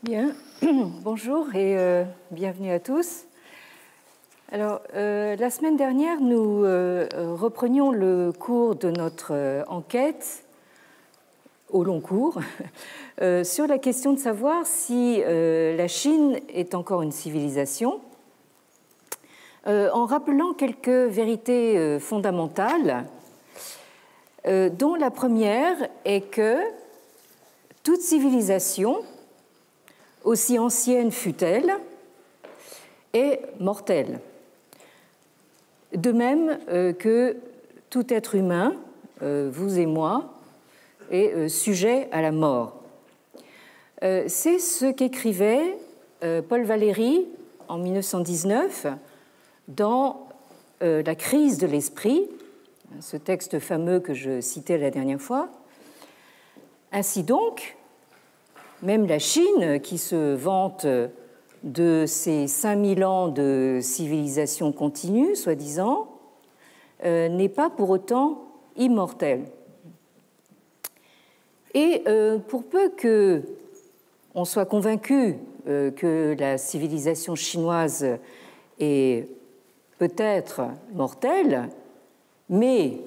Bien, bonjour et bienvenue à tous. Alors, la semaine dernière, nous reprenions le cours de notre enquête au long cours sur la question de savoir si la Chine est encore une civilisation, en rappelant quelques vérités fondamentales, dont la première est que toute civilisation, aussi ancienne fût-elle, est mortelle. De même que tout être humain, vous et moi, est sujet à la mort. C'est ce qu'écrivait Paul Valéry en 1919 dans La crise de l'esprit, ce texte fameux que je citais la dernière fois. Ainsi donc, même la Chine, qui se vante de ses 5000 ans de civilisation continue, soi-disant, n'est pas pour autant immortelle. Et pour peu qu'on soit convaincu que la civilisation chinoise est peut-être mortelle, mais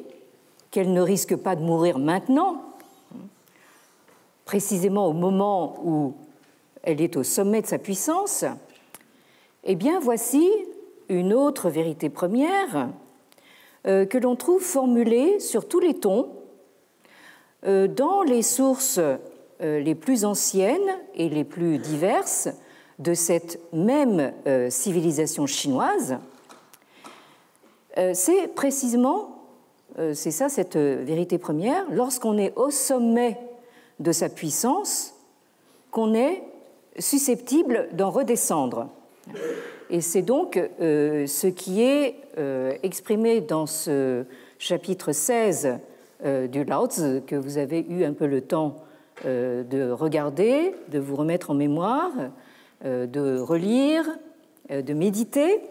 qu'elle ne risque pas de mourir maintenant, précisément au moment où elle est au sommet de sa puissance, eh bien voici une autre vérité première que l'on trouve formulée sur tous les tons dans les sources les plus anciennes et les plus diverses de cette même civilisation chinoise. C'est précisément, c'est ça cette vérité première, lorsqu'on est au sommet de sa puissance, qu'on est susceptible d'en redescendre. Et c'est donc ce qui est exprimé dans ce chapitre 16 du Laozi, que vous avez eu un peu le temps de regarder, de vous remettre en mémoire, de relire, de méditer.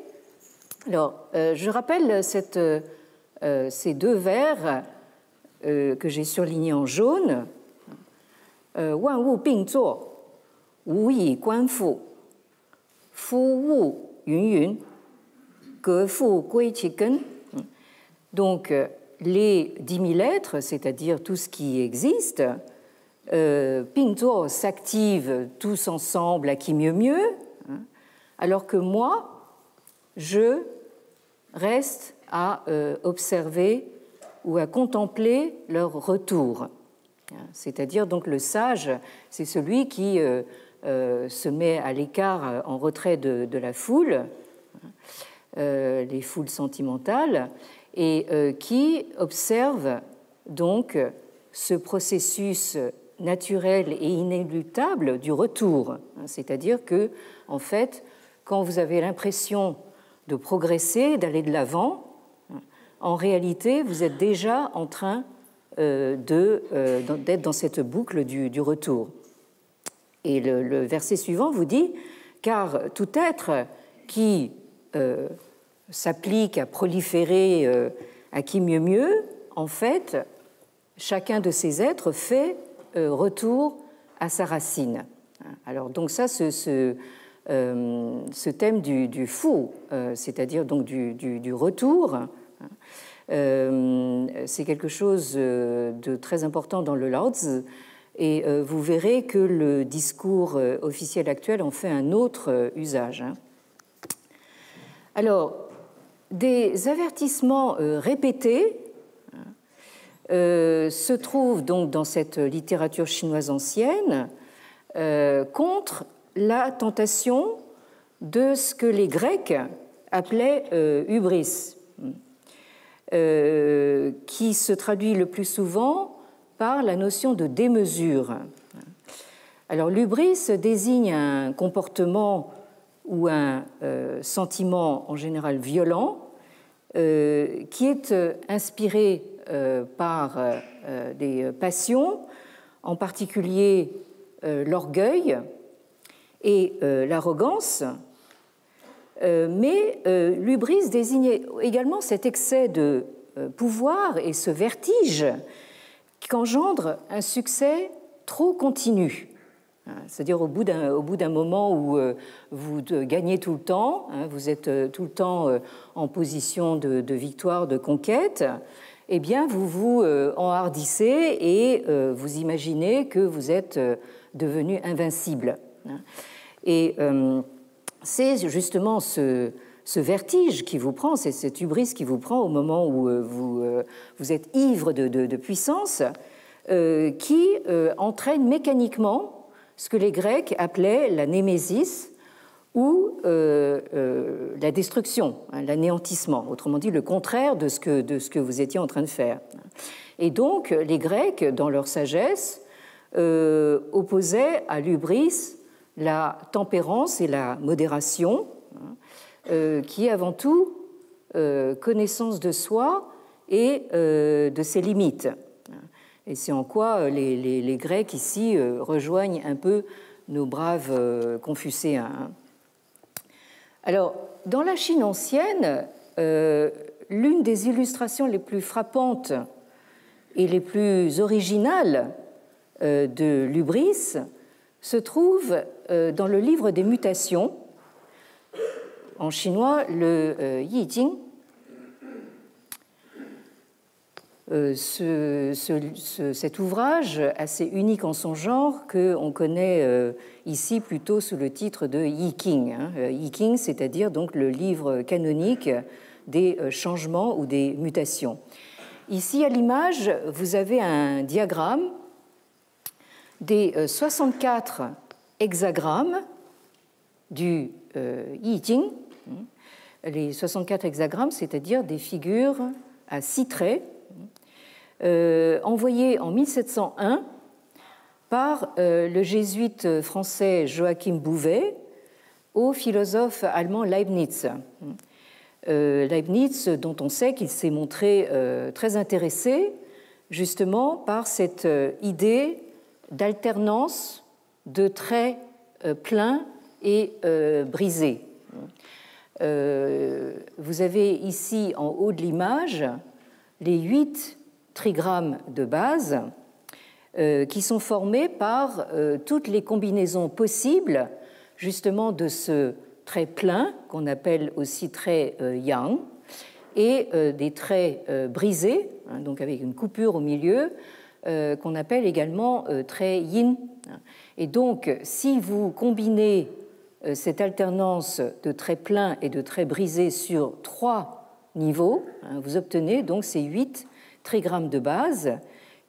Alors, je rappelle ces deux vers que j'ai surlignés en jaune. 万物并作，无以观复。夫物芸芸，各复归其根。Donc, les 10 000 êtres, c'est-à-dire tout ce qui existe, 并作 s'activent tous ensemble à qui mieux mieux, alors que moi, je reste à observer ou à contempler leur retour. C'est-à-dire, donc, le sage, c'est celui qui se met à l'écart, en retrait de la foule, les foules sentimentales, et qui observe donc ce processus naturel et inéluctable du retour. C'est-à-dire que, en fait, quand vous avez l'impression de progresser, d'aller de l'avant, en réalité, vous êtes déjà en train d'être dans cette boucle du retour. Et le verset suivant vous dit « Car tout être qui s'applique à proliférer à qui mieux mieux, en fait, chacun de ces êtres fait retour à sa racine. » Alors donc ça, ce thème du fou, c'est-à-dire donc du retour, c'est quelque chose de très important dans le Laozi, et vous verrez que le discours officiel actuel en fait un autre usage. Alors, des avertissements répétés se trouvent donc dans cette littérature chinoise ancienne contre la tentation de ce que les Grecs appelaient hubris, qui se traduit le plus souvent par la notion de démesure. Alors, l'hubris désigne un comportement ou un sentiment en général violent qui est inspiré par des passions, en particulier l'orgueil et l'arrogance. Mais l'hubris désigne également cet excès de pouvoir et ce vertige qu'engendre un succès trop continu. C'est-à-dire au bout d'un moment où vous gagnez tout le temps, vous êtes tout le temps en position de victoire, de conquête, eh bien vous vous enhardissez et vous imaginez que vous êtes devenu invincible. Et c'est justement ce vertige qui vous prend, c'est cette hubris qui vous prend au moment où vous êtes ivre de puissance, qui entraîne mécaniquement ce que les Grecs appelaient la némésis ou la destruction, l'anéantissement, autrement dit le contraire de ce que vous étiez en train de faire. Et donc les Grecs, dans leur sagesse, opposaient à l'hubris la tempérance et la modération, qui est avant tout connaissance de soi et de ses limites. Et c'est en quoi les Grecs ici rejoignent un peu nos braves Confucéens. Alors, dans la Chine ancienne, l'une des illustrations les plus frappantes et les plus originales de l'hubris se trouve dans le livre des mutations, en chinois le Yi Jing. Cet ouvrage assez unique en son genre qu'on connaît ici plutôt sous le titre de Yi King. Yi King, c'est-à-dire donc le livre canonique des changements ou des mutations. Ici à l'image, vous avez un diagramme des 64 hexagrammes du Yi Jing. Les 64 hexagrammes, c'est-à-dire des figures à 6 traits, envoyé en 1701 par le jésuite français Joachim Bouvet au philosophe allemand Leibniz. Leibniz, dont on sait qu'il s'est montré très intéressé justement par cette idée d'alternance de traits pleins et brisés. Vous avez ici en haut de l'image les 8 trigrammes de base qui sont formés par toutes les combinaisons possibles justement de ce trait plein qu'on appelle aussi trait yang et des traits brisés, donc avec une coupure au milieu, qu'on appelle également trait yin. Et donc si vous combinez cette alternance de traits pleins et de traits brisés sur 3 niveaux, vous obtenez donc ces 8 trigrammes de base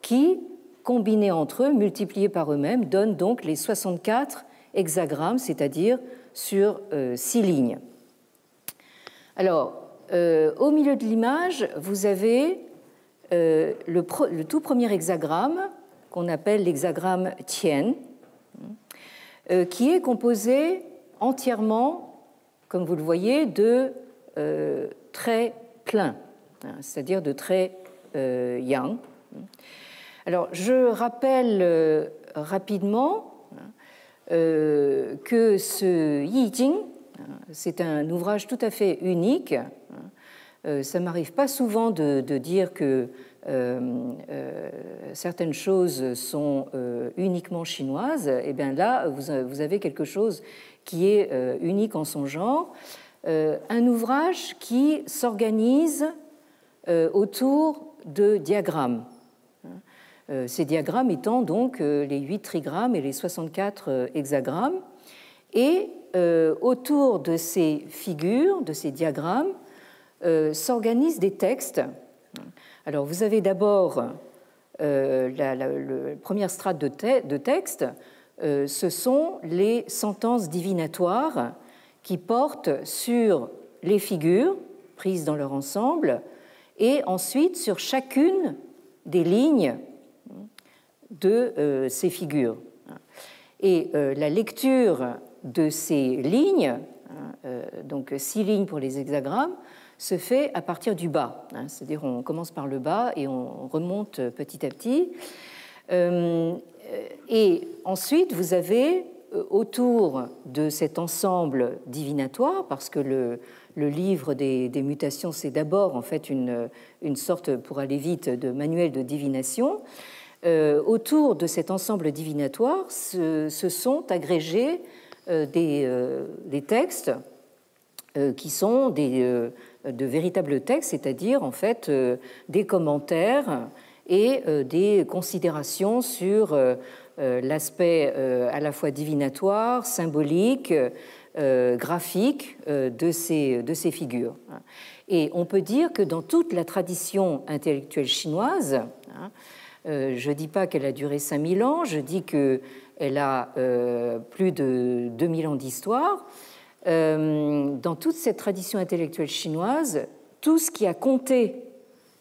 qui, combinés entre eux, multipliés par eux-mêmes, donnent donc les 64 hexagrammes, c'est-à-dire sur 6 lignes. Alors, au milieu de l'image, vous avez le tout premier hexagramme qu'on appelle l'hexagramme Tian, qui est composé entièrement, comme vous le voyez, de traits pleins, c'est-à-dire de traits yang. Alors, je rappelle rapidement que ce Yi Jing, c'est un ouvrage tout à fait unique. Ça ne m'arrive pas souvent de dire que certaines choses sont uniquement chinoises. Et bien là, vous avez quelque chose qui est unique en son genre. Un ouvrage qui s'organise autour de diagrammes. Ces diagrammes étant donc les 8 trigrammes et les 64 hexagrammes. Et autour de ces figures, de ces diagrammes, s'organisent des textes. Alors, vous avez d'abord la première strate de texte, ce sont les sentences divinatoires qui portent sur les figures prises dans leur ensemble et ensuite sur chacune des lignes de ces figures. Et la lecture de ces lignes, donc 6 lignes pour les hexagrammes, se fait à partir du bas, c'est-à-dire on commence par le bas et on remonte petit à petit. Et ensuite, vous avez autour de cet ensemble divinatoire, parce que le livre des mutations, c'est d'abord en fait une sorte, pour aller vite, de manuel de divination, Autour de cet ensemble divinatoire se sont agrégés des textes qui sont de véritables textes, c'est-à-dire en fait des commentaires et des considérations sur l'aspect à la fois divinatoire, symbolique, graphique de ces figures. Et on peut dire que dans toute la tradition intellectuelle chinoise, je ne dis pas qu'elle a duré 5000 ans, je dis qu'elle a plus de 2000 ans d'histoire. Dans toute cette tradition intellectuelle chinoise, tout ce qui a compté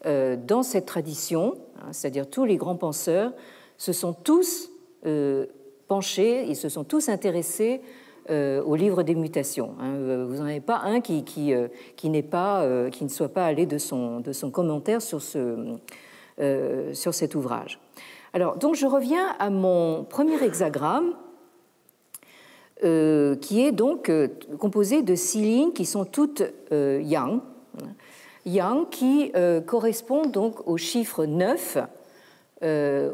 dans cette tradition, c'est-à-dire tous les grands penseurs, se sont tous penchés, ils se sont tous intéressés au livre des mutations. Vous n'en avez pas un qui ne soit pas allé de son commentaire sur cet ouvrage. Alors, donc, je reviens à mon premier hexagramme, qui est donc composé de 6 lignes qui sont toutes yang. Yang qui correspond donc au chiffre 9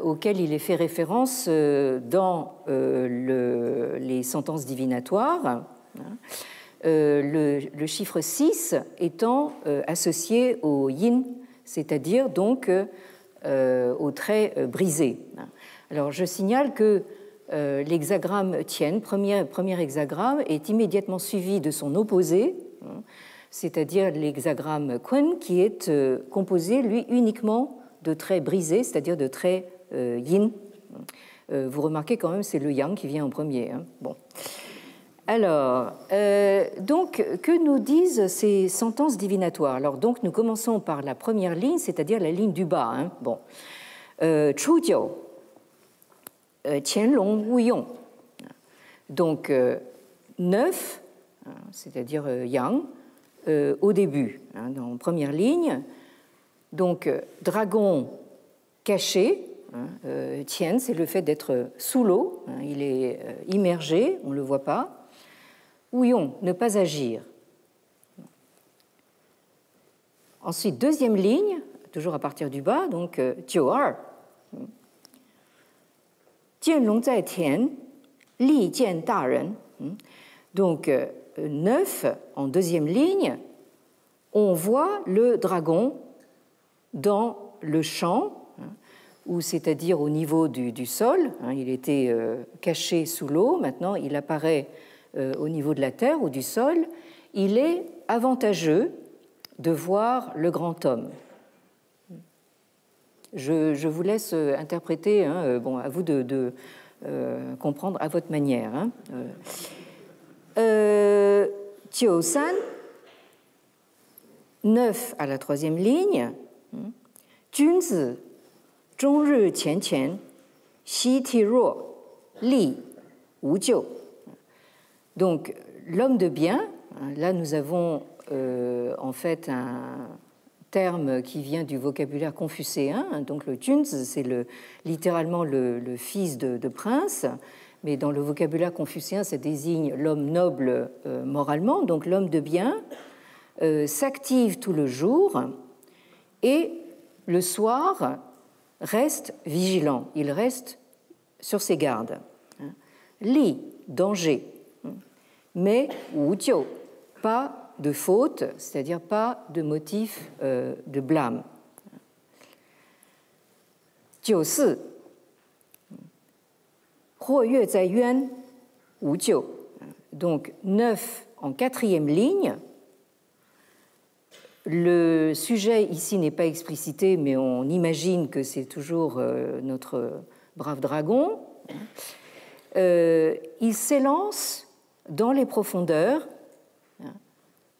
auquel il est fait référence dans les sentences divinatoires. Le chiffre 6 étant associé au yin, c'est-à-dire donc au trait brisé. Alors je signale que l'hexagramme Tien, premier hexagramme, est immédiatement suivi de son opposé, c'est-à-dire l'hexagramme Kun, qui est composé, lui, uniquement de traits brisés, c'est-à-dire de traits yin. Vous remarquez quand même, c'est le yang qui vient en premier. Bon. Alors, donc, que nous disent ces sentences divinatoires? Alors, donc, nous commençons par la première ligne, c'est-à-dire la ligne du bas. Bon. Chujiu, Qianlong Wuyong. Donc, 9, c'est-à-dire yang, au début, dans la première ligne. Donc, dragon caché, Tien, c'est le fait d'être sous l'eau, il est immergé, on ne le voit pas. Wuyong, ne pas agir. Ensuite, deuxième ligne, toujours à partir du bas, donc Jiu'er. Jianlong zai tian, li jian da ren. Donc, 9, en deuxième ligne, on voit le dragon dans le champ, ou c'est-à-dire au niveau du sol. Il était caché sous l'eau, maintenant il apparaît au niveau de la terre ou du sol. Il est avantageux de voir le grand homme. Je vous laisse interpréter, bon, à vous de comprendre à votre manière. Jiusan, 9 à la troisième ligne. Junzi, zhongri qianqian, xi ti ruo, li wu jiu. Donc, l'homme de bien, là nous avons en fait un terme qui vient du vocabulaire confucéen, donc le Junzi, c'est littéralement le fils de prince, mais dans le vocabulaire confucéen, ça désigne l'homme noble moralement, donc l'homme de bien s'active tout le jour et le soir reste vigilant, il reste sur ses gardes. Li, danger, mais wu jiu, pas de faute, c'est-à-dire pas de motif de blâme. Jiu si, huo yue zai yuan, wu jiu. Donc 9 en quatrième ligne. Le sujet ici n'est pas explicité, mais on imagine que c'est toujours notre brave dragon. Il s'élance dans les profondeurs,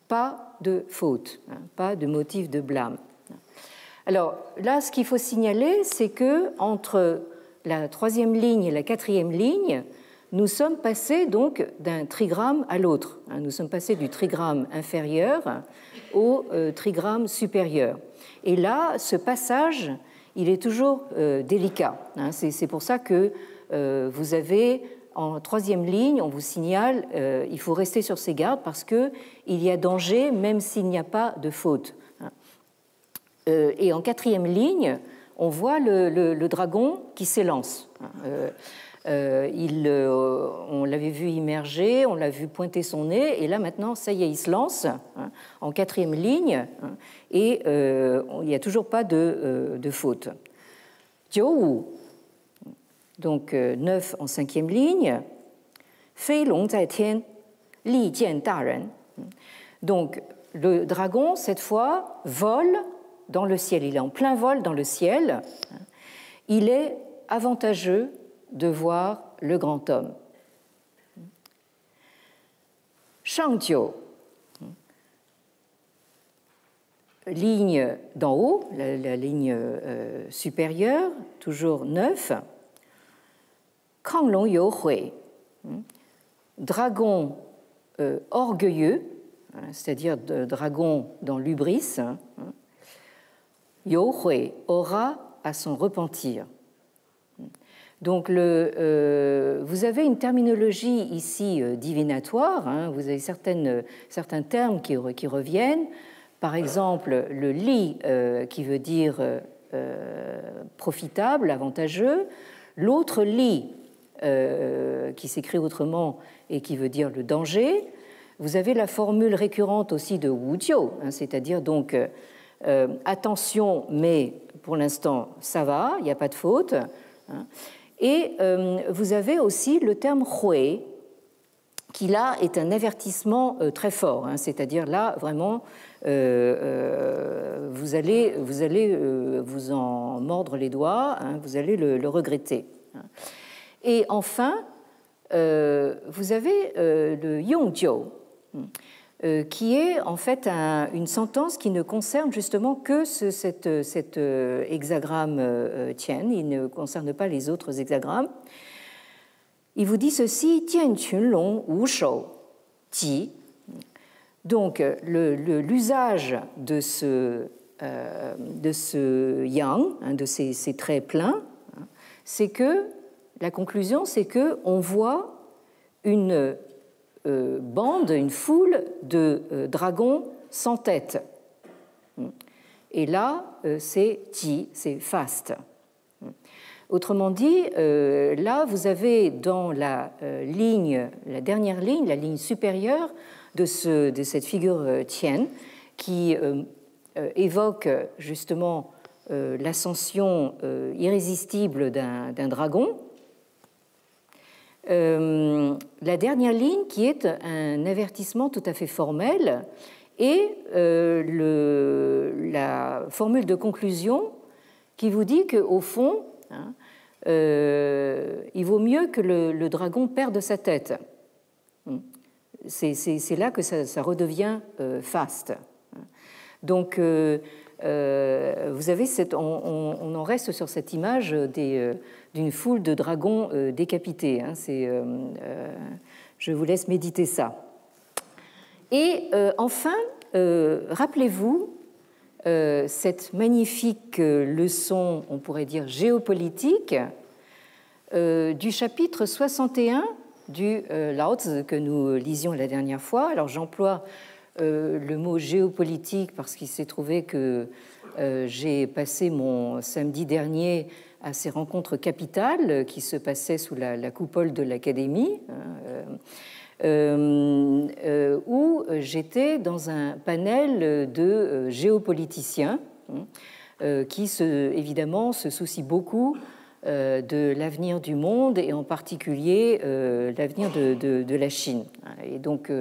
pas de faute, pas de motif de blâme. Alors là, ce qu'il faut signaler, c'est que entre la troisième ligne et la quatrième ligne, nous sommes passés donc d'un trigramme à l'autre. Nous sommes passés du trigramme inférieur au trigramme supérieur. Et là, ce passage, il est toujours délicat. C'est pour ça que vous avez en troisième ligne, on vous signale, il faut rester sur ses gardes parce qu'il y a danger même s'il n'y a pas de faute. Et en quatrième ligne, on voit le dragon qui s'élance. On l'avait vu immerger, on l'a vu pointer son nez, et là maintenant, ça y est, il se lance en quatrième ligne, et il n'y a toujours pas de faute. Jiu, donc 9 en cinquième ligne, Fei long zai tian, li jian da ren. Donc le dragon, cette fois, vole dans le ciel, il est en plein vol dans le ciel, il est avantageux de voir le grand homme. Shangjiu, ligne d'en haut, la ligne supérieure, toujours 9. Kanglong you hui, dragon orgueilleux, c'est-à-dire dragon dans l'hubris. You hui aura à son repentir. Donc, vous avez une terminologie ici divinatoire, vous avez certains termes qui reviennent. Par exemple, le li qui veut dire profitable, avantageux. L'autre li qui s'écrit autrement et qui veut dire le danger. Vous avez la formule récurrente aussi de wujiu, c'est-à-dire donc attention, mais pour l'instant ça va, il n'y a pas de faute. Et vous avez aussi le terme hui, qui là est un avertissement très fort, c'est-à-dire là vraiment vous allez vous en mordre les doigts, vous allez le regretter. Et enfin, vous avez le yongjiu, qui est en fait une sentence qui ne concerne justement que cet hexagramme tian, il ne concerne pas les autres hexagrammes. Il vous dit ceci, Tian Qun Long Wu Shou Ji. Donc l'usage de ce yang, de ces traits pleins, c'est que la conclusion, c'est que on voit une bande, une foule de dragons sans tête. Et là, c'est Ji, c'est faste. Autrement dit, là, vous avez dans la dernière ligne, la ligne supérieure de cette figure tienne, qui évoque justement l'ascension irrésistible d'un dragon. La dernière ligne qui est un avertissement tout à fait formel et la formule de conclusion qui vous dit qu'au fond, il vaut mieux que le dragon perde sa tête. C'est là que ça redevient faste. Donc, vous avez on en reste sur cette image d'une foule de dragons décapités. Je vous laisse méditer ça. Et enfin, rappelez-vous cette magnifique leçon, on pourrait dire géopolitique, du chapitre 61 du Lao Tzu que nous lisions la dernière fois. Alors j'emploie le mot géopolitique parce qu'il s'est trouvé que j'ai passé mon samedi dernier à ces rencontres capitales qui se passaient sous la coupole de l'Académie, où j'étais dans un panel de géopoliticiens qui évidemment se soucient beaucoup de l'avenir du monde et en particulier l'avenir de la Chine. Et donc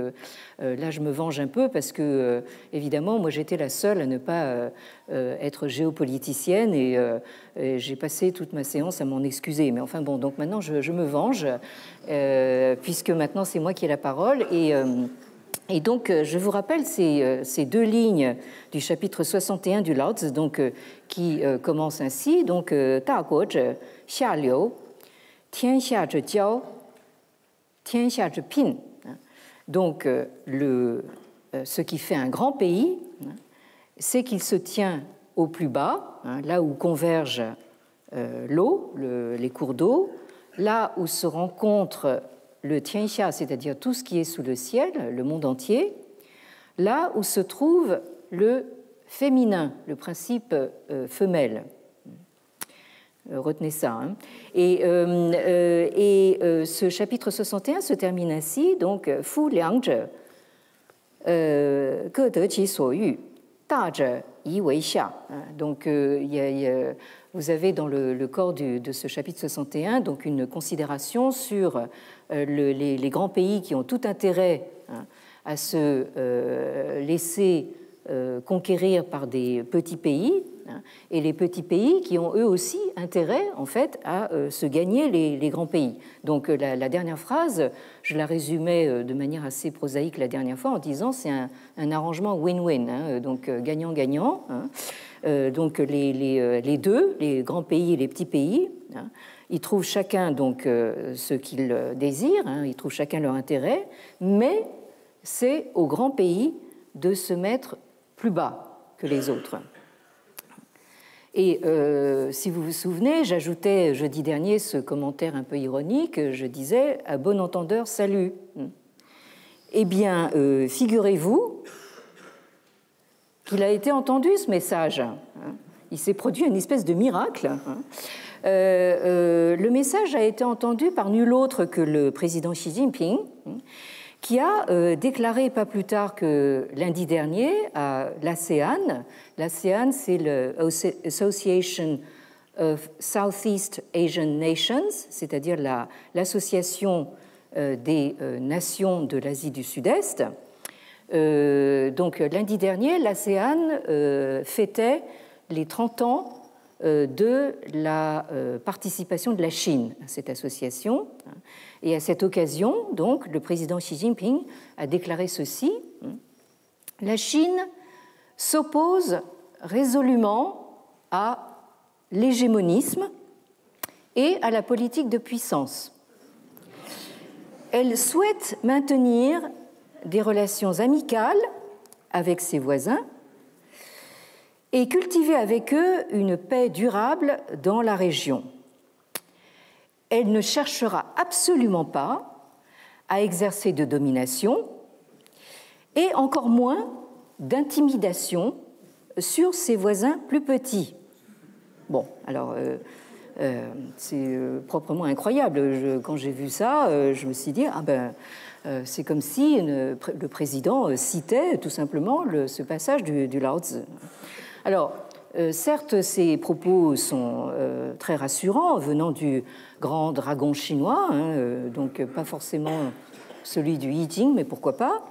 là, je me venge un peu parce que, évidemment, moi, j'étais la seule à ne pas être géopoliticienne et j'ai passé toute ma séance à m'en excuser. Mais enfin, bon, donc maintenant, je me venge puisque maintenant, c'est moi qui ai la parole. Et donc, je vous rappelle ces deux lignes du chapitre 61 du Lao Tzu, donc, qui commencent ainsi. Donc, Da Guo Zhe Xia Liu, Tian Xia Zhe Jiao, Tian Xia Zhe Pin. Donc, ce qui fait un grand pays, c'est qu'il se tient au plus bas, là où converge l'eau, les cours d'eau, là où se rencontre le Tianxia, c'est-à-dire tout ce qui est sous le ciel, le monde entier, là où se trouve le féminin, le principe femelle. Retenez ça. Hein. Et ce chapitre 61 se termine ainsi, donc « Fu liang zhe, ge de qi suo yu, da zhe yi wei xia ». Donc, vous avez dans le corps de ce chapitre 61 donc une considération sur les grands pays qui ont tout intérêt à se laisser conquérir par des petits pays, et les petits pays qui ont eux aussi intérêt en fait à se gagner les grands pays. Donc la dernière phrase, je la résumais de manière assez prosaïque la dernière fois en disant c'est un arrangement win-win, hein, donc gagnant-gagnant. Hein. Donc les deux, les grands pays et les petits pays, hein, ils trouvent chacun donc ce qu'ils désirent, hein, ils trouvent chacun leur intérêt, mais c'est aux grands pays de se mettre plus bas que les autres. Et si vous vous souvenez, j'ajoutais jeudi dernier ce commentaire un peu ironique, je disais « à bon entendeur, salut ». Eh bien, figurez-vous qu'il a été entendu ce message. Il s'est produit une espèce de miracle. Le message a été entendu par nul autre que le président Xi Jinping, qui a déclaré pas plus tard que lundi dernier à l'ASEAN. L'ASEAN, c'est l'Association of Southeast Asian Nations, c'est-à-dire l'association des nations de l'Asie du Sud-Est. Donc lundi dernier, l'ASEAN fêtait les 30 ans de la participation de la Chine à cette association. Et à cette occasion, donc, le président Xi Jinping a déclaré ceci : la Chine s'oppose résolument à l'hégémonisme et à la politique de puissance. Elle souhaite maintenir des relations amicales avec ses voisins et cultiver avec eux une paix durable dans la région. Elle ne cherchera absolument pas à exercer de domination et encore moins d'intimidation sur ses voisins plus petits. Bon, alors c'est proprement incroyable. Quand j'ai vu ça, je me suis dit c'est comme si le président citait tout simplement ce passage du Lao Tzu. Alors, certes, ces propos sont très rassurants venant du grand dragon chinois, hein, donc pas forcément celui du I Ching, mais pourquoi pas,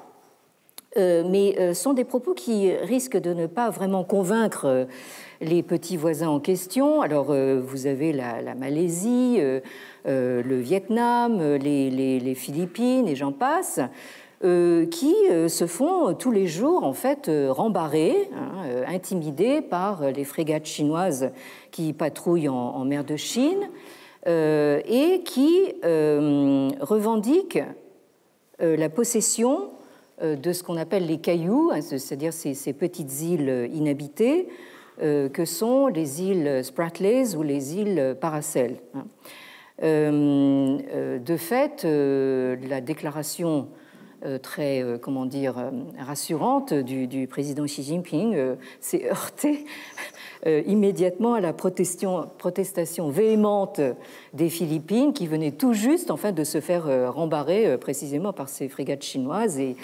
mais sont des propos qui risquent de ne pas vraiment convaincre les petits voisins en question. Alors, vous avez la Malaisie, le Vietnam, les Philippines, et j'en passe, qui se font tous les jours en fait rembarrer, hein, intimidés par les frégates chinoises qui patrouillent en mer de Chine et qui revendiquent la possession de ce qu'on appelle les cailloux, hein, c'est-à-dire ces petites îles inhabitées que sont les îles Spratlys ou les îles Paracel. Hein. De fait, la déclaration très, rassurante du président Xi Jinping s'est heurtée immédiatement à la protestation véhémente des Philippines qui venaient tout juste enfin, de se faire rembarrer précisément par ces frégates chinoises. Et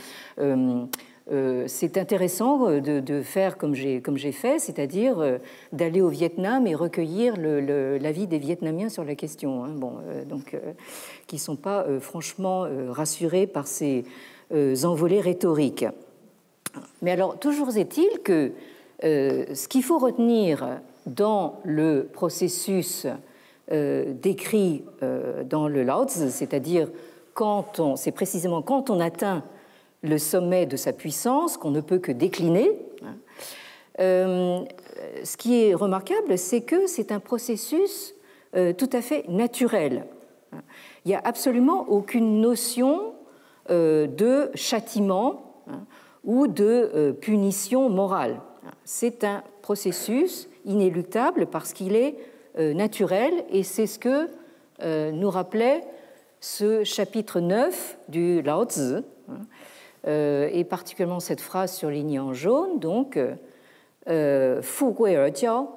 c'est intéressant de faire comme j'ai fait, c'est-à-dire d'aller au Vietnam et recueillir l'avis des Vietnamiens sur la question, hein, qui ne sont pas franchement rassurés par ces envolées rhétoriques. Mais alors, toujours est-il que ce qu'il faut retenir dans le processus décrit dans le Lao Tzu, c'est-à-dire c'est précisément quand on atteint le sommet de sa puissance qu'on ne peut que décliner. Ce qui est remarquable, c'est que c'est un processus tout à fait naturel. Il n'y a absolument aucune notion de châtiment ou de punition morale. C'est un processus inéluctable parce qu'il est naturel et c'est ce que nous rappelait ce chapitre 9 du Lao Tzu, et particulièrement cette phrase surlignée en jaune, donc Fu Gui Er Jiao,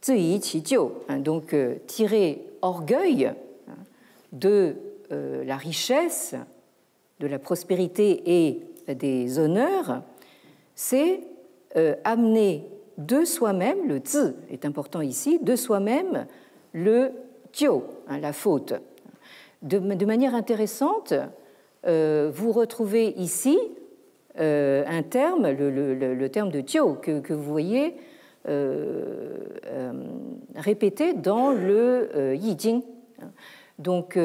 ziyi qi jiu, donc tirer orgueil de la richesse, de la prospérité et des honneurs, c'est amener de soi-même, le zi est important ici, de soi-même le jiu, la faute. De manière intéressante, vous retrouvez ici un terme, le terme de jiu, que vous voyez répété dans le Yi Jing. Donc,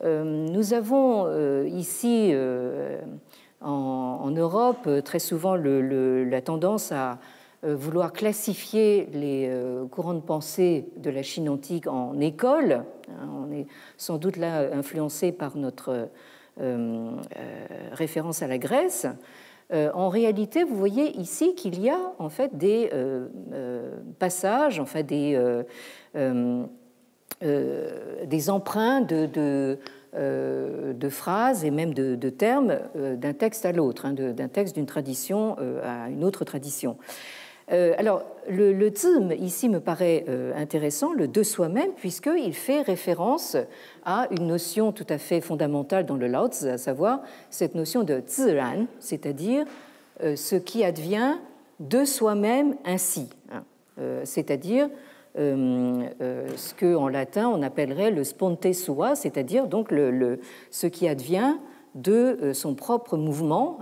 nous avons ici, en Europe, très souvent la tendance à vouloir classifier les courants de pensée de la Chine antique en écoles. On est sans doute là influencé par notre référence à la Grèce. En réalité, vous voyez ici qu'il y a en fait des passages, enfin des emprunts de phrases et même de termes d'un texte à l'autre, d'un texte d'une tradition à une autre tradition. Alors, le zi ici me paraît intéressant, le de soi-même, puisqu'il fait référence à une notion tout à fait fondamentale dans le Lao Tzu, à savoir cette notion de ziran, c'est-à-dire ce qui advient de soi-même ainsi, c'est-à-dire ce qu'en latin on appellerait le sponte sua, c'est-à-dire donc ce qui advient de son propre mouvement,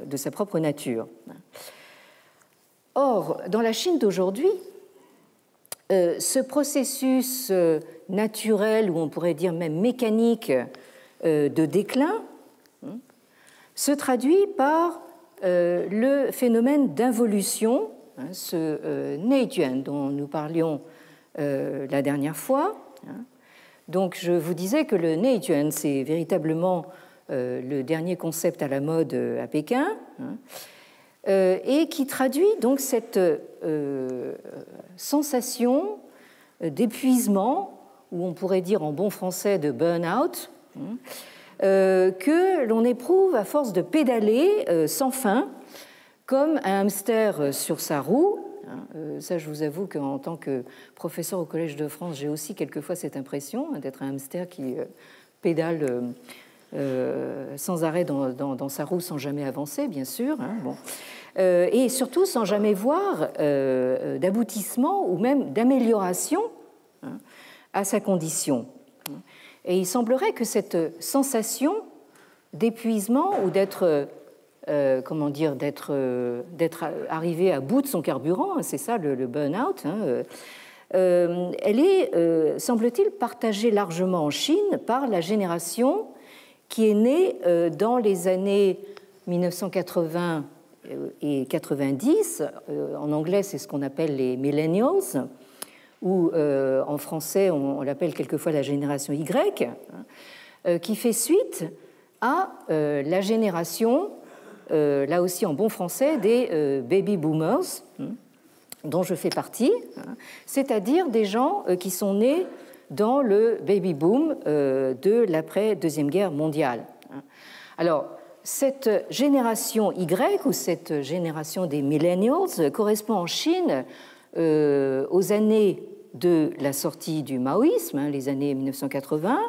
de sa propre nature. Or, dans la Chine d'aujourd'hui, ce processus naturel, ou on pourrait dire même mécanique, de déclin, se traduit par le phénomène d'involution, ce Neijuan dont nous parlions la dernière fois. Donc, je vous disais que le Neijuan, c'est véritablement le dernier concept à la mode à Pékin, et qui traduit donc cette sensation d'épuisement, ou on pourrait dire en bon français de burn-out, que l'on éprouve à force de pédaler sans fin, comme un hamster sur sa roue. Ça, je vous avoue qu'en tant que professeur au Collège de France, j'ai aussi quelquefois cette impression d'être un hamster qui pédale sans arrêt dans sa roue, sans jamais avancer, bien sûr. Bon. Et surtout sans jamais voir d'aboutissement ou même d'amélioration à sa condition. Et il semblerait que cette sensation d'épuisement ou d'être arrivé à bout de son carburant, c'est ça le burn-out, elle est, semble-t-il, partagée largement en Chine par la génération qui est née dans les années 1980 et 90. En anglais, c'est ce qu'on appelle les millennials, ou en français, on l'appelle quelquefois la génération Y, qui fait suite à la génération, là aussi en bon français, des baby boomers, dont je fais partie, c'est-à-dire des gens qui sont nés dans le baby boom de l'après-deuxième guerre mondiale. Alors, cette génération Y, ou cette génération des millennials, correspond en Chine aux années de la sortie du maoïsme, les années 1980,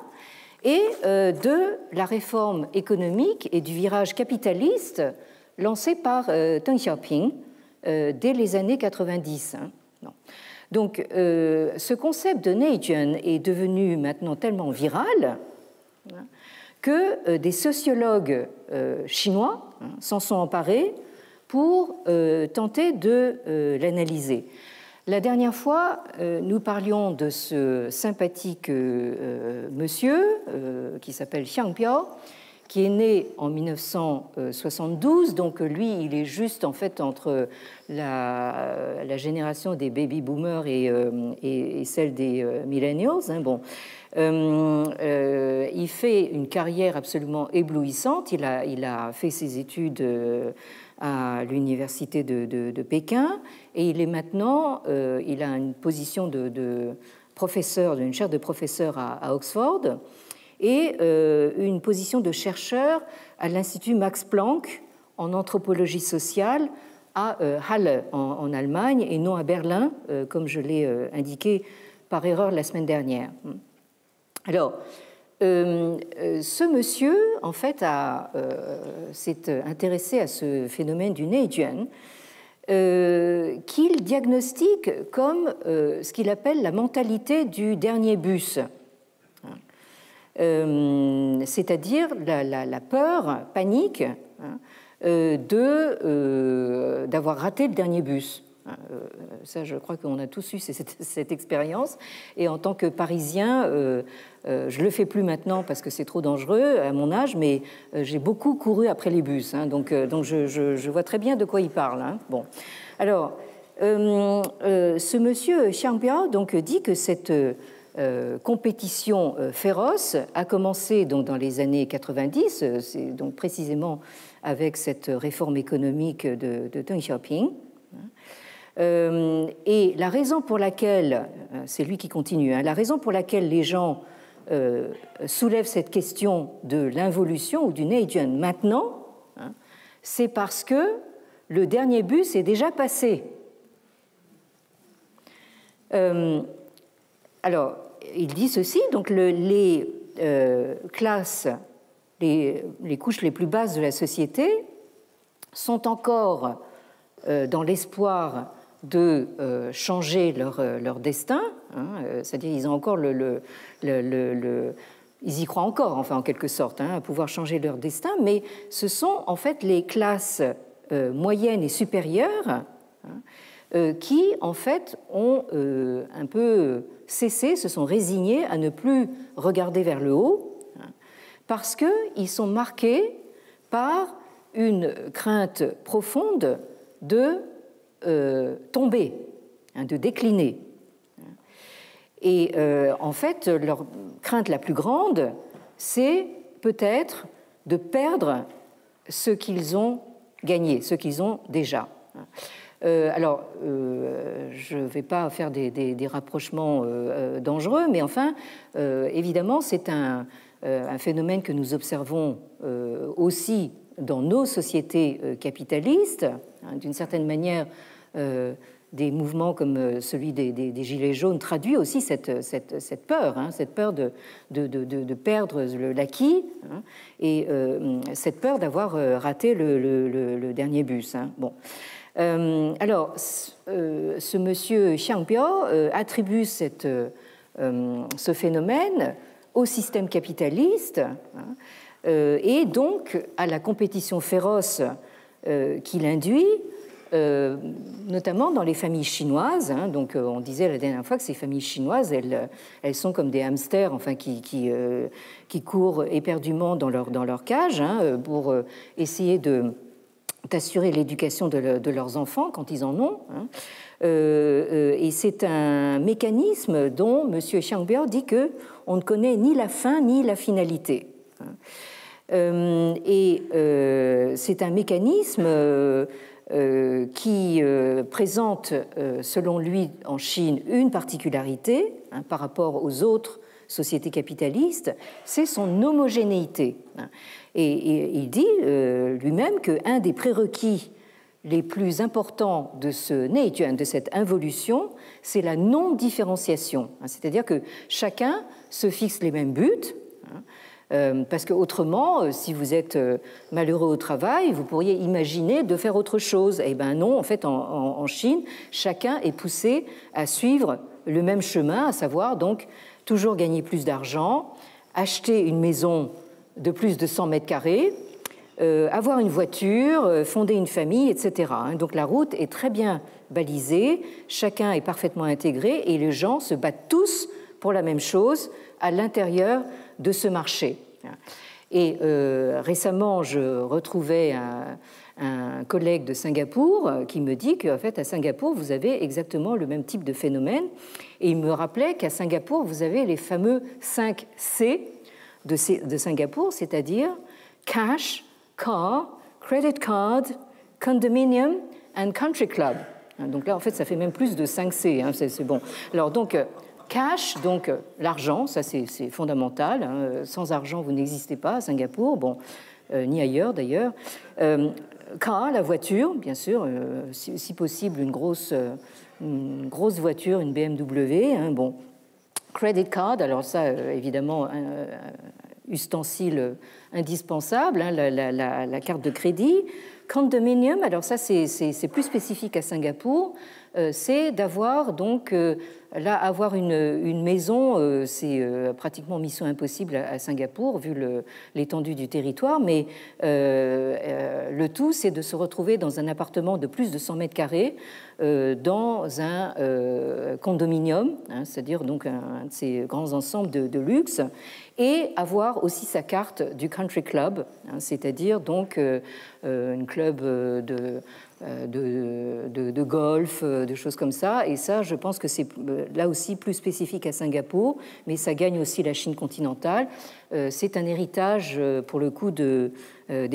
et de la réforme économique et du virage capitaliste lancé par Deng Xiaoping dès les années 90. Donc, ce concept de Neijuan est devenu maintenant tellement viral que des sociologues chinois s'en sont emparés pour tenter de l'analyser. La dernière fois, nous parlions de ce sympathique monsieur qui s'appelle Xiang Piao, qui est né en 1972, donc lui, il est juste en fait entre la génération des baby boomers et celle des millennials. Bon. Il fait une carrière absolument éblouissante. Il a fait ses études à l'université de Pékin et il est maintenant, il a une position de professeur, une chaire de professeur à Oxford et une position de chercheur à l'Institut Max Planck en anthropologie sociale à Halle en Allemagne et non à Berlin, comme je l'ai indiqué par erreur la semaine dernière. Alors, ce monsieur, en fait, s'est intéressé à ce phénomène du Neijuan, qu'il diagnostique comme ce qu'il appelle la mentalité du dernier bus, c'est-à-dire la peur, panique, d'avoir raté le dernier bus. Ça, je crois qu'on a tous eu cette expérience. Et en tant que Parisien, je ne le fais plus maintenant parce que c'est trop dangereux à mon âge, mais j'ai beaucoup couru après les bus. Donc je vois très bien de quoi il parle. Bon. Alors, ce monsieur Xiang Biao donc, dit que cette compétition féroce a commencé donc, dans les années 90, c'est donc précisément avec cette réforme économique de Deng Xiaoping. Et la raison pour laquelle, c'est lui qui continue, la raison pour laquelle les gens soulèvent cette question de l'involution ou du Neijuan maintenant, c'est parce que le dernier bus est déjà passé. Alors, il dit ceci, donc les classes, les couches les plus basses de la société sont encore dans l'espoir de changer leur destin, c'est-à-dire ils ont encore ils y croient encore, enfin en quelque sorte, à pouvoir changer leur destin, mais ce sont en fait les classes moyennes et supérieures qui en fait ont un peu cessé, se sont résignés à ne plus regarder vers le haut, parce qu'ils sont marqués par une crainte profonde de tomber, de décliner. Et en fait, leur crainte la plus grande, c'est peut-être de perdre ce qu'ils ont gagné, ce qu'ils ont déjà. Alors, je ne vais pas faire des rapprochements dangereux, mais enfin, évidemment, c'est un phénomène que nous observons aussi dans nos sociétés capitalistes. D'une certaine manière, des mouvements comme celui des Gilets jaunes traduit aussi cette peur, cette peur de perdre l'acquis et cette peur d'avoir raté le dernier bus. Bon. Alors, ce monsieur Xiang Biao attribue ce phénomène au système capitaliste et donc à la compétition féroce qu'il induit, notamment dans les familles chinoises. Donc, on disait la dernière fois que ces familles chinoises, elles sont comme des hamsters, enfin, qui courent éperdument dans leur cage pour essayer d'assurer l'éducation de leurs enfants quand ils en ont. Et c'est un mécanisme dont M. Xiang Biao dit qu'on ne connaît ni la fin ni la finalité. Et c'est un mécanisme qui présente, selon lui, en Chine, une particularité par rapport aux autres sociétés capitalistes, c'est son homogénéité. Et il dit lui-même qu'un des prérequis les plus importants de ce Neijuan, de cette involution, c'est la non-différenciation. C'est-à-dire que chacun se fixe les mêmes buts, parce qu'autrement, si vous êtes malheureux au travail, vous pourriez imaginer de faire autre chose. Eh bien non, en fait, en Chine, chacun est poussé à suivre le même chemin, à savoir donc toujours gagner plus d'argent, acheter une maison de plus de 100 mètres carrés, avoir une voiture, fonder une famille, etc. Donc la route est très bien balisée, chacun est parfaitement intégré et les gens se battent tous pour la même chose à l'intérieur de ce marché. Et récemment, je retrouvais un collègue de Singapour qui me dit qu'en fait, à Singapour, vous avez exactement le même type de phénomène. Et il me rappelait qu'à Singapour, vous avez les fameux 5 C de Singapour, c'est-à-dire cash, car, credit card, condominium and country club. Donc là, en fait, ça fait même plus de 5 C. C'est bon. Alors donc, cash, donc l'argent, ça c'est fondamental. Sans argent, vous n'existez pas à Singapour. Bon, ni ailleurs d'ailleurs. Car, la voiture, bien sûr, si possible une grosse voiture, une BMW. Hein, bon. Credit card, alors ça, évidemment, ustensile indispensable, hein, la carte de crédit. Condominium, alors ça, c'est plus spécifique à Singapour. C'est d'avoir donc là avoir une maison, c'est pratiquement mission impossible à Singapour vu l'étendue du territoire, mais le tout c'est de se retrouver dans un appartement de plus de 100 mètres carrés dans un condominium, hein, c'est-à-dire donc un de ces grands ensembles de luxe, et avoir aussi sa carte du country club, hein, c'est-à-dire donc un club de golf, de choses comme ça. Et ça, je pense que c'est là aussi plus spécifique à Singapour, mais ça gagne aussi la Chine continentale. C'est un héritage, pour le coup, des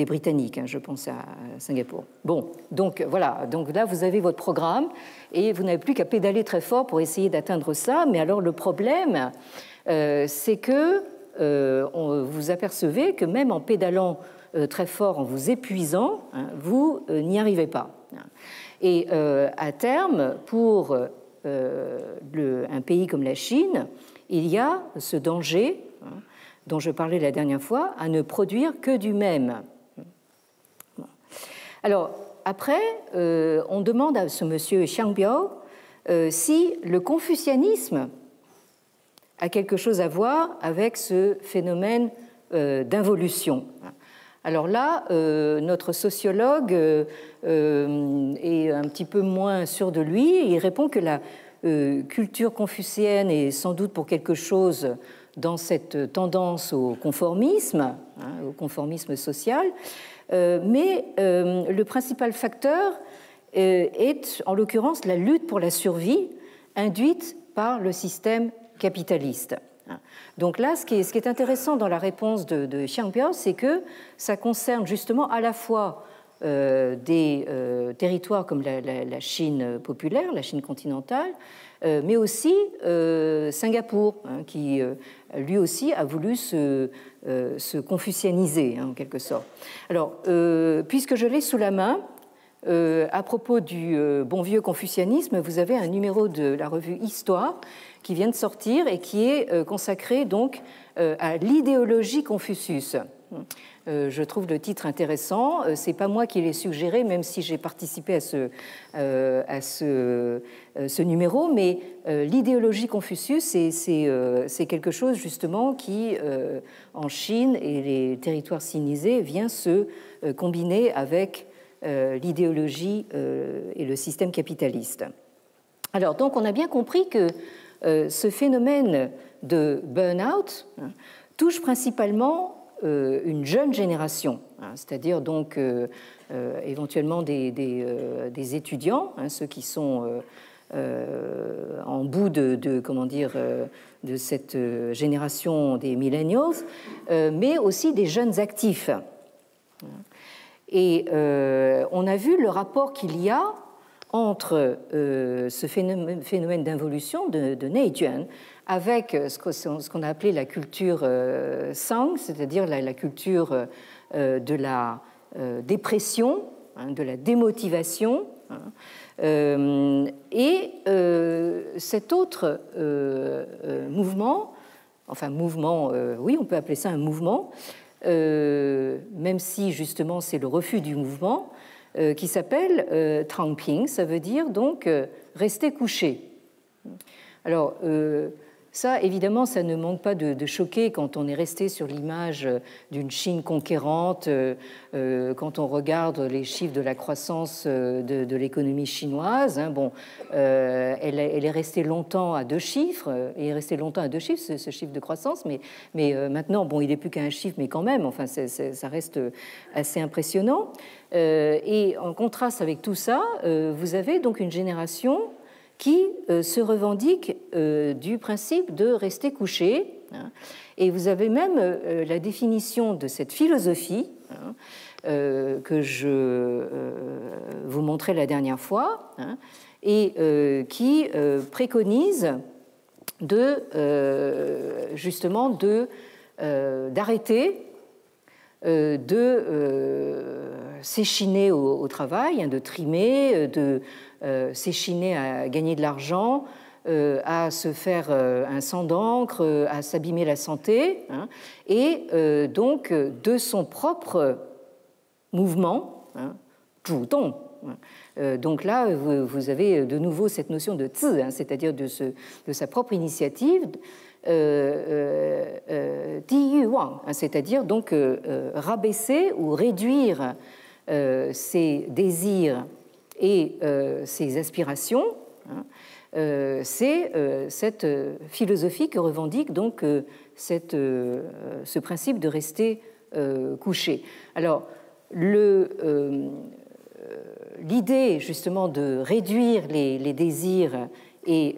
Britanniques, hein, je pense à Singapour. Bon, donc voilà, donc là, vous avez votre programme et vous n'avez plus qu'à pédaler très fort pour essayer d'atteindre ça. Mais alors, le problème, c'est que vous apercevez que même en pédalant très fort, en vous épuisant, hein, vous n'y arrivez pas. Et à terme, pour un pays comme la Chine, il y a ce danger, hein, dont je parlais la dernière fois, à ne produire que du même. Alors, après, on demande à ce monsieur Xiang Biao si le confucianisme a quelque chose à voir avec ce phénomène d'involution. Alors là, notre sociologue est un petit peu moins sûr de lui. Il répond que la culture confucéenne est sans doute pour quelque chose dans cette tendance au conformisme social, mais le principal facteur est, en l'occurrence, la lutte pour la survie induite par le système capitaliste. Donc là, ce qui est intéressant dans la réponse de Xiang Biao, c'est que ça concerne justement à la fois des territoires comme la Chine populaire, la Chine continentale, mais aussi Singapour, hein, qui lui aussi a voulu se confucianiser, hein, en quelque sorte. Alors, puisque je l'ai sous la main, à propos du bon vieux confucianisme, vous avez un numéro de la revue Histoire qui vient de sortir et qui est consacré donc à l'idéologie Confucius. Je trouve le titre intéressant. C'est pas moi qui l'ai suggéré, même si j'ai participé à ce numéro, mais l'idéologie Confucius, c'est quelque chose justement qui, en Chine et les territoires sinisés, vient se combiner avec l'idéologie et le système capitaliste. Alors, donc, on a bien compris que ce phénomène de burn-out touche principalement une jeune génération, hein, c'est-à-dire donc éventuellement des étudiants, hein, ceux qui sont en bout de cette génération des millennials, mais aussi des jeunes actifs. Et on a vu le rapport qu'il y a entre ce phénomène d'involution de Neijuan avec ce qu'on a appelé la culture Sang, c'est-à-dire la culture de la dépression, hein, de la démotivation, hein, et cet autre mouvement, oui, on peut appeler ça un mouvement, même si justement c'est le refus du mouvement, qui s'appelle Trangping, ça veut dire donc rester couché. Alors, ça, évidemment, ça ne manque pas de choquer quand on est resté sur l'image d'une Chine conquérante, quand on regarde les chiffres de la croissance de l'économie chinoise. Hein, bon, elle est restée longtemps à deux chiffres, ce chiffre de croissance, mais maintenant, bon, il n'est plus qu'à un chiffre, mais quand même, enfin, ça reste assez impressionnant. Et en contraste avec tout ça, vous avez donc une génération qui se revendique du principe de rester couché. Hein, et vous avez même la définition de cette philosophie, hein, que je vous montrais la dernière fois, hein, et qui préconise justement d'arrêter s'échiner au travail, de trimer, de s'échiner à gagner de l'argent, à se faire un sang d'encre, à s'abîmer la santé, et donc de son propre mouvement, zhudong. Donc là, vous avez de nouveau cette notion de zi, c'est-à-dire de sa propre initiative, di yu wang, c'est-à-dire donc rabaisser ou réduire ses désirs et ses aspirations. C'est cette philosophie que revendique donc ce principe de rester couché. Alors, l'idée justement de réduire les désirs et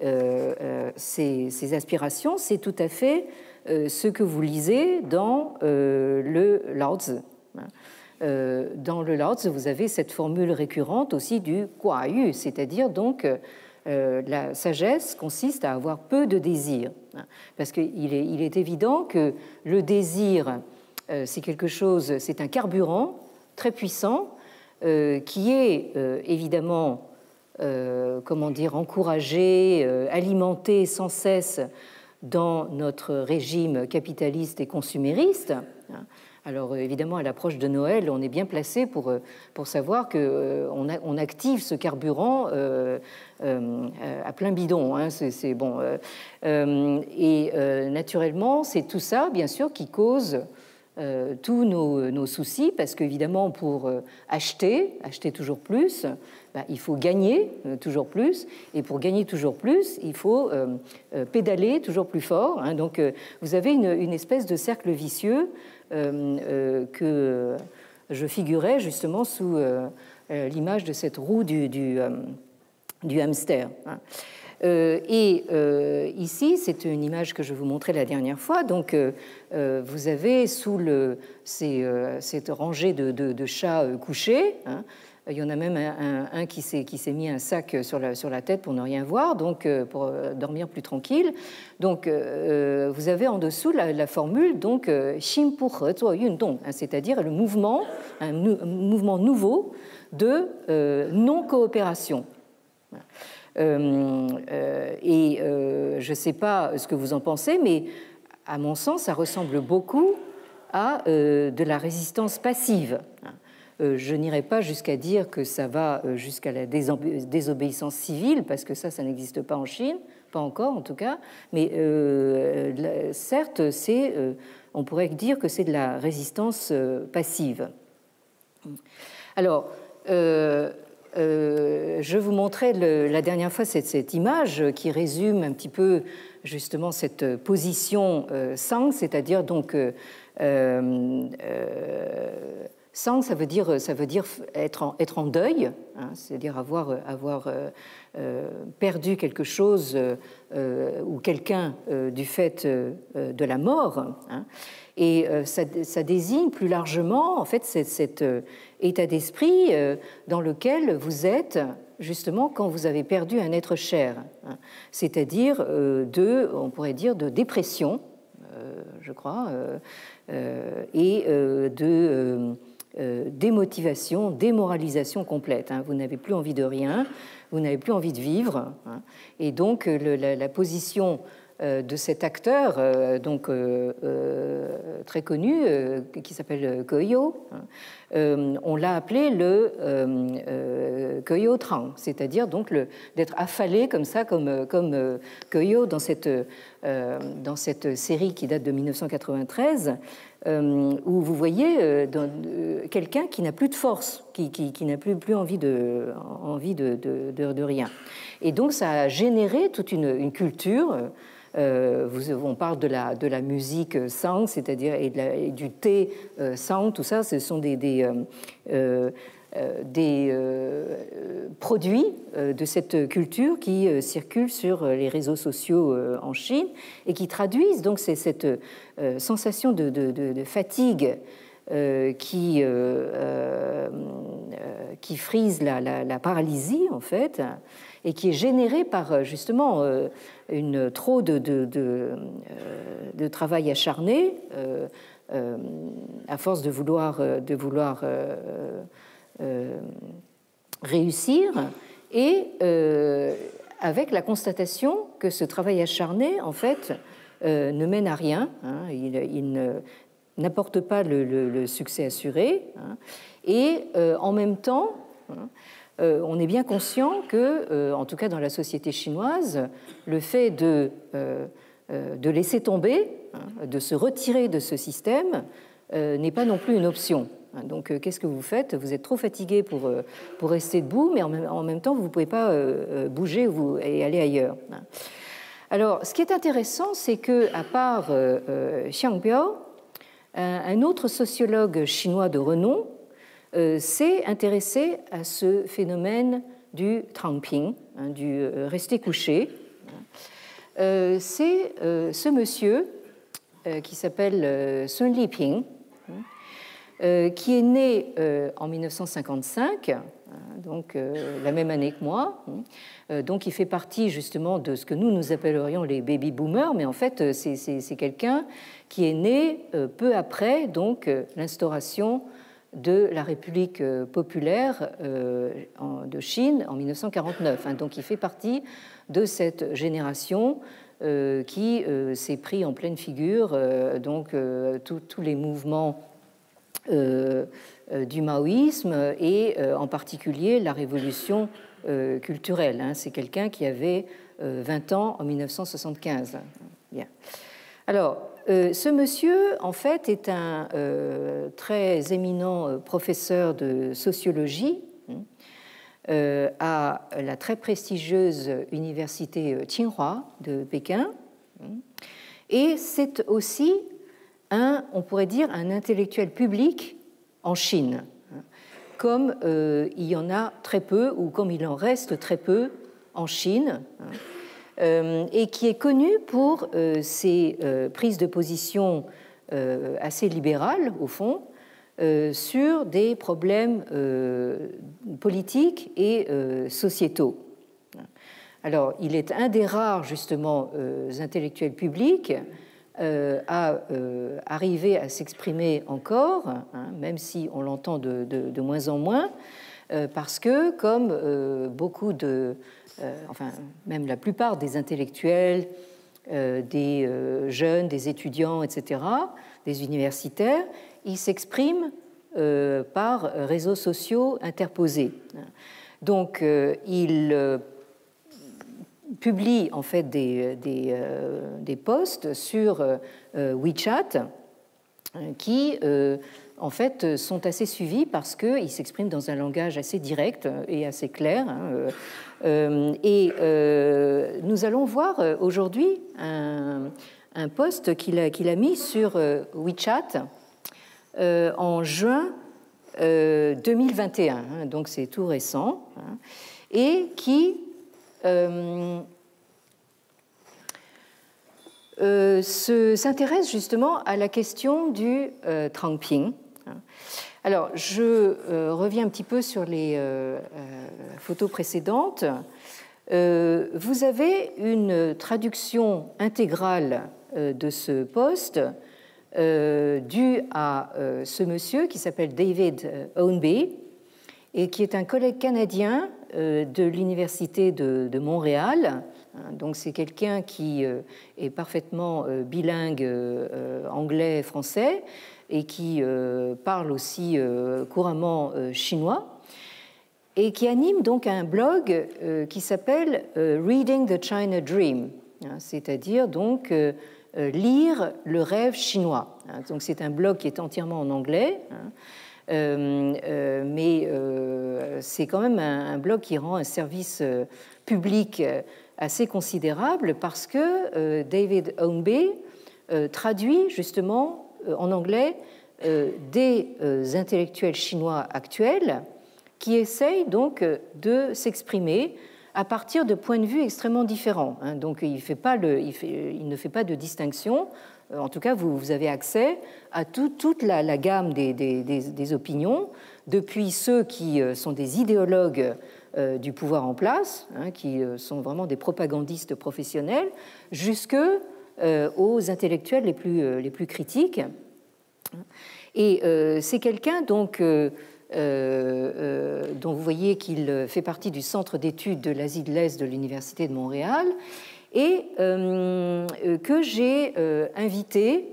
ses aspirations, c'est tout à fait ce que vous lisez dans le Lao Tzu. Dans le Lao Tzu, vous avez cette formule récurrente aussi du Gua Yu, c'est-à-dire donc la sagesse consiste à avoir peu de désirs, parce qu'il est évident que le désir, c'est quelque chose, c'est un carburant très puissant qui est évidemment encouragé, alimenté sans cesse dans notre régime capitaliste et consumériste. Alors évidemment, à l'approche de Noël, on est bien placé pour savoir qu'on active ce carburant à plein bidon. C'est bon. Et naturellement, c'est tout ça, bien sûr, qui cause tous nos soucis, parce qu'évidemment, pour acheter toujours plus, il faut gagner toujours plus, et pour gagner toujours plus, il faut pédaler toujours plus fort. Donc vous avez une espèce de cercle vicieux que je figurais justement sous l'image de cette roue du hamster. Et ici, c'est une image que je vous montrais la dernière fois. Donc, vous avez sous cette rangée de chats couchés, il y en a même un qui s'est mis un sac sur la tête pour ne rien voir, donc pour dormir plus tranquille. Donc, vous avez en dessous la formule donc Xinpu Hezuo Yundong, c'est-à-dire le mouvement, un mouvement nouveau de non-coopération. Et je ne sais pas ce que vous en pensez, mais à mon sens, ça ressemble beaucoup à de la résistance passive. Je n'irai pas jusqu'à dire que ça va jusqu'à la désobéissance civile, parce que ça n'existe pas en Chine, pas encore en tout cas, mais certes, on pourrait dire que c'est de la résistance passive. Alors, je vous montrais la dernière fois cette image qui résume un petit peu justement cette position sang, c'est-à-dire donc sang, ça veut dire être en deuil, c'est-à-dire avoir perdu quelque chose ou quelqu'un du fait de la mort. Et ça désigne plus largement en fait cet état d'esprit dans lequel vous êtes justement quand vous avez perdu un être cher, c'est-à-dire on pourrait dire de dépression, je crois, et de démotivation, démoralisation complète. Vous n'avez plus envie de rien, vous n'avez plus envie de vivre, et donc la position de cet acteur très connu qui s'appelle Goyo, on l'a appelé le Goyo Trang, c'est-à-dire donc d'être affalé comme ça, comme Goyo dans cette série qui date de 1993, où vous voyez quelqu'un qui n'a plus de force, qui n'a plus envie de rien. Et donc ça a généré toute une culture. On parle de la musique sang, c'est-à-dire et du thé sang, tout ça, ce sont des produits de cette culture qui circulent sur les réseaux sociaux en Chine et qui traduisent donc cette sensation de fatigue qui frise la paralysie en fait, et qui est générée par justement trop de travail acharné, à force de vouloir réussir, et avec la constatation que ce travail acharné, en fait, ne mène à rien, hein, il n'apporte pas le succès assuré, hein, et en même temps, hein, on est bien conscient que, en tout cas dans la société chinoise, le fait de laisser tomber, hein, de se retirer de ce système, n'est pas non plus une option. Donc, qu'est-ce que vous faites? Vous êtes trop fatigué pour rester debout, mais en même temps, vous ne pouvez pas bouger et aller ailleurs. Alors, ce qui est intéressant, c'est qu'à part Xiang Biao, un autre sociologue chinois de renom s'est intéressé à ce phénomène du trangping, hein, du rester couché. C'est ce monsieur qui s'appelle Sun Liping, qui est né en 1955, donc la même année que moi. Donc il fait partie justement de ce que nous appellerions les baby boomers, mais en fait c'est quelqu'un qui est né peu après donc l'instauration de la République populaire de Chine en 1949. Donc il fait partie de cette génération qui s'est pris en pleine figure donc tous les mouvements du maoïsme et en particulier la révolution culturelle. C'est quelqu'un qui avait 20 ans en 1975. Bien. Alors, ce monsieur, en fait, est un très éminent professeur de sociologie à la très prestigieuse université Tsinghua de Pékin. Et c'est aussi on pourrait dire, un intellectuel public en Chine, comme il y en a très peu, ou comme il en reste très peu en Chine, et qui est connu pour ses prises de position assez libérales, au fond, sur des problèmes politiques et sociétaux. Alors, il est un des rares, justement, intellectuels publics à arriver à s'exprimer encore, même si on l'entend de moins en moins, parce que, comme beaucoup enfin, même la plupart des intellectuels, des jeunes, des étudiants, etc., des universitaires, ils s'expriment par réseaux sociaux interposés. Donc, ils publie en fait des posts sur WeChat qui en fait sont assez suivis parce qu'ils s'expriment dans un langage assez direct et assez clair. Et nous allons voir aujourd'hui un post qu'il a mis sur WeChat en juin 2021, donc c'est tout récent, et qui s'intéresse justement à la question du trangping. Alors, je reviens un petit peu sur les photos précédentes. Vous avez une traduction intégrale de ce post due à ce monsieur qui s'appelle David Ownby et qui est un collègue canadien de l'Université de Montréal. Donc c'est quelqu'un qui est parfaitement bilingue anglais-français et qui parle aussi couramment chinois et qui anime donc un blog qui s'appelle Reading the China Dream, c'est-à-dire donc lire le rêve chinois. Donc c'est un blog qui est entièrement en anglais, mais c'est quand même un blog qui rend un service public assez considérable parce que David Ownby traduit justement en anglais des intellectuels chinois actuels qui essayent donc de s'exprimer à partir de points de vue extrêmement différents. Donc il ne fait pas de distinction. En tout cas, vous avez accès à toute la gamme des opinions, depuis ceux qui sont des idéologues du pouvoir en place, qui sont vraiment des propagandistes professionnels, jusqu'aux intellectuels les plus critiques. Et c'est quelqu'un donc dont vous voyez qu'il fait partie du Centre d'études de l'Asie de l'Est de l'Université de Montréal et que j'ai invité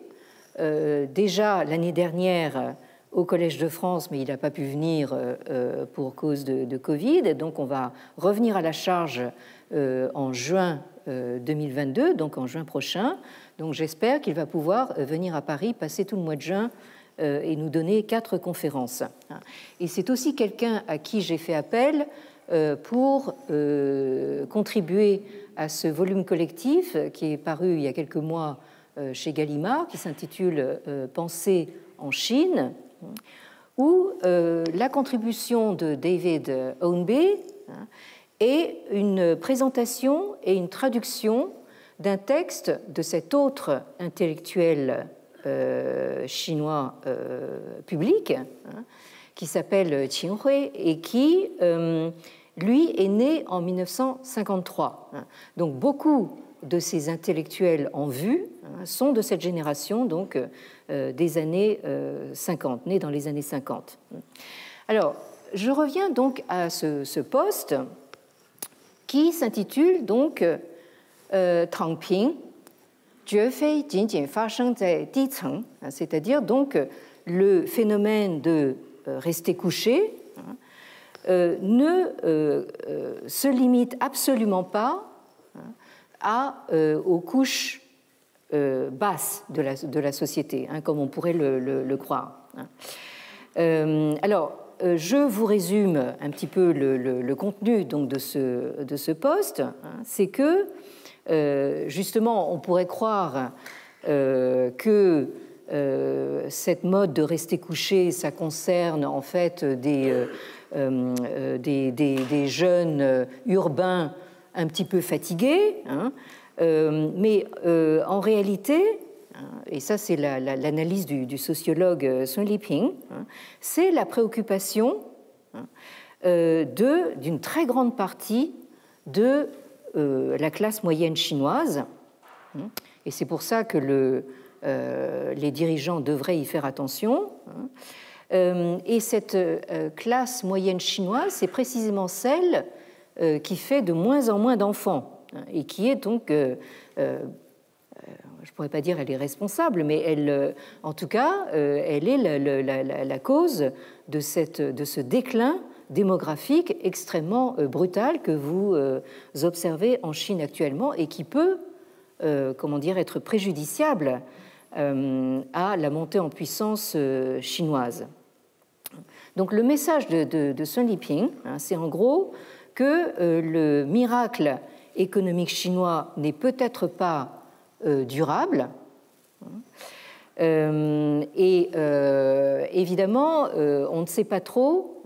déjà l'année dernière au Collège de France, mais il n'a pas pu venir pour cause de Covid. Donc on va revenir à la charge en juin 2022, donc en juin prochain. Donc j'espère qu'il va pouvoir venir à Paris, passer tout le mois de juin et nous donner 4 conférences. Et c'est aussi quelqu'un à qui j'ai fait appel pour contribuer à ce volume collectif qui est paru il y a quelques mois chez Gallimard, qui s'intitule « Pensée en Chine », où la contribution de David Ownby est une présentation et une traduction d'un texte de cet autre intellectuel chinois public qui s'appelle Qin Hui et qui, lui, est né en 1953. Donc beaucoup de ces intellectuels en vue sont de cette génération, donc des années 50, nés dans les années 50. Alors, je reviens donc à ce poste qui s'intitule donc Tangping, c'est-à-dire donc le phénomène de rester couché ne se limite absolument pas aux couches basses de la société, comme on pourrait le croire. Alors, je vous résume un petit peu le contenu donc, de ce poste. C'est que justement, on pourrait croire que cette mode de rester couché, ça concerne en fait des jeunes urbains un petit peu fatigués, mais en réalité, et ça c'est l'analyse du sociologue Sun Liping, c'est la préoccupation d'une très grande partie de la classe moyenne chinoise, et c'est pour ça que les dirigeants devraient y faire attention. Et cette classe moyenne chinoise, c'est précisément celle qui fait de moins en moins d'enfants et qui est donc, je ne pourrais pas dire elle est responsable, mais elle, en tout cas, elle est la cause de ce déclin démographique extrêmement brutal que vous observez en Chine actuellement et qui peut, comment dire, être préjudiciable à la montée en puissance chinoise. Donc le message de Sun Liping, c'est en gros que le miracle économique chinois n'est peut-être pas durable. Et évidemment, on ne sait pas trop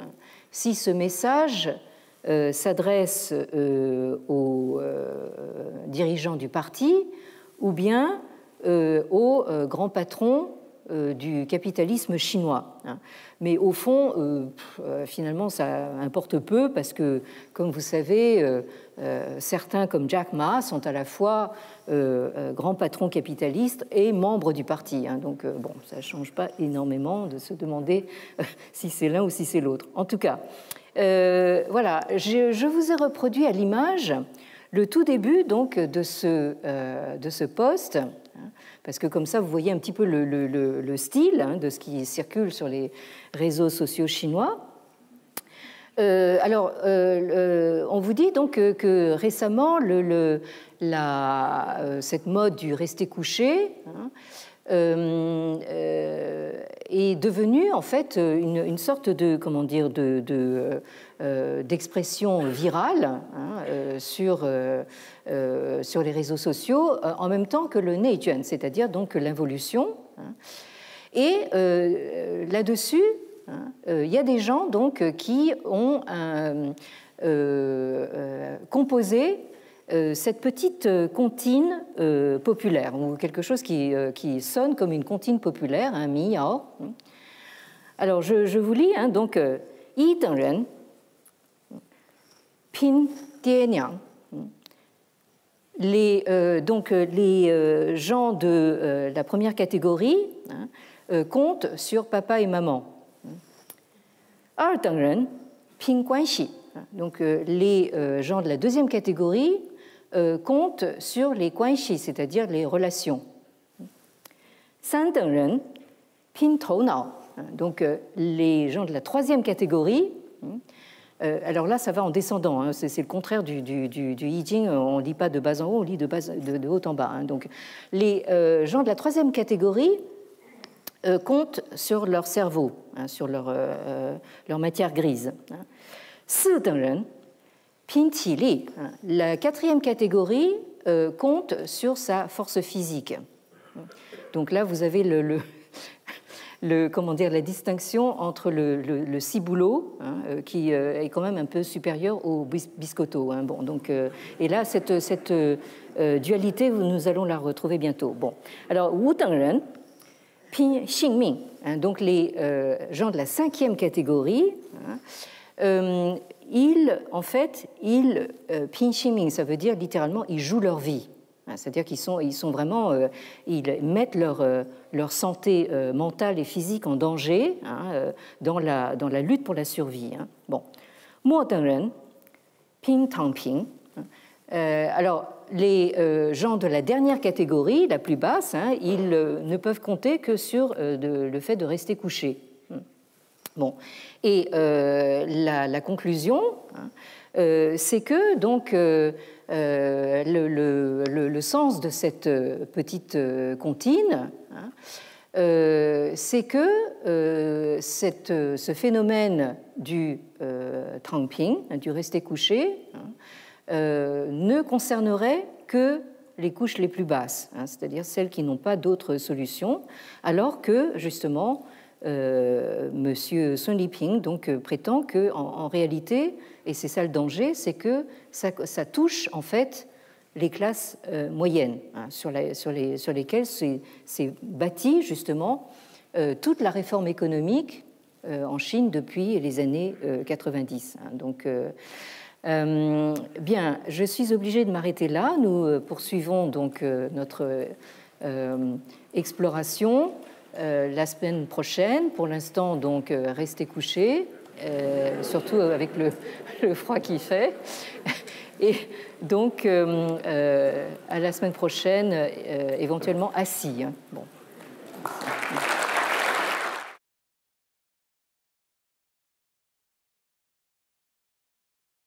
si ce message s'adresse aux dirigeants du parti ou bien aux grands patrons du capitalisme chinois. Mais au fond, finalement, ça importe peu parce que, comme vous savez, certains comme Jack Ma sont à la fois grands patrons capitalistes et membres du parti. Donc, bon, ça ne change pas énormément de se demander si c'est l'un ou si c'est l'autre. En tout cas, voilà, je vous ai reproduit à l'image le tout début donc, de ce poste, parce que comme ça, vous voyez un petit peu le style de ce qui circule sur les réseaux sociaux chinois. Alors, on vous dit donc que récemment, cette mode du rester couché est devenue en fait une sorte de, comment dire, d'expression virale sur les réseaux sociaux en même temps que le Neijuan, c'est-à-dire donc l'involution. Et là-dessus, il y a des gens donc qui ont composé cette petite comptine populaire, ou quelque chose qui sonne comme une comptine populaire, un miao. Alors je vous lis donc Yi Dengren Pin Die Niang. Les gens de la première catégorie comptent sur papa et maman.二等人拼关系. Donc les gens de la deuxième catégorie comptent sur les guanxi, c'est-à-dire les relations. 三等人拼头脑. Donc les gens de la troisième catégorie, alors là ça va en descendant, c'est le contraire du I Ching, on ne lit pas de bas en haut, on lit de haut en bas. Donc les gens de la troisième catégorie comptent sur leur cerveau, sur leur matière grise. 四等人拼体力. La quatrième catégorie compte sur sa force physique. Donc là, vous avez comment dire, la distinction entre le ciboulot, qui est quand même un peu supérieur au biscotto. Bon, donc, et là, cette dualité, nous allons la retrouver bientôt. Bon, alors, Wu Dengren, Pin Xingming, donc les gens de la cinquième catégorie, en fait, Pin Xingming, ça veut dire littéralement, ils jouent leur vie. C'est-à-dire qu'ils sont vraiment, ils mettent leur santé mentale et physique en danger dans la lutte pour la survie. Bon, Mo Dengren, Ping Tangping. Alors, les gens de la dernière catégorie, la plus basse, ils ne peuvent compter que sur le fait de rester couchés. Bon, et la conclusion, c'est que donc le sens de cette petite comptine, c'est que ce phénomène du tangping, du rester couché, ne concernerait que les couches les plus basses, c'est-à-dire celles qui n'ont pas d'autre solution, alors que justement Monsieur Sun Liping donc prétend que en réalité, et c'est ça le danger, c'est que ça touche en fait les classes moyennes, sur lesquelles s'est bâtie justement toute la réforme économique en Chine depuis les années 90. Donc bien, je suis obligée de m'arrêter là. Nous poursuivons donc notre exploration la semaine prochaine. Pour l'instant, donc, restez couchés, surtout avec le froid qu'il fait. Et donc, à la semaine prochaine, éventuellement assis. Bon.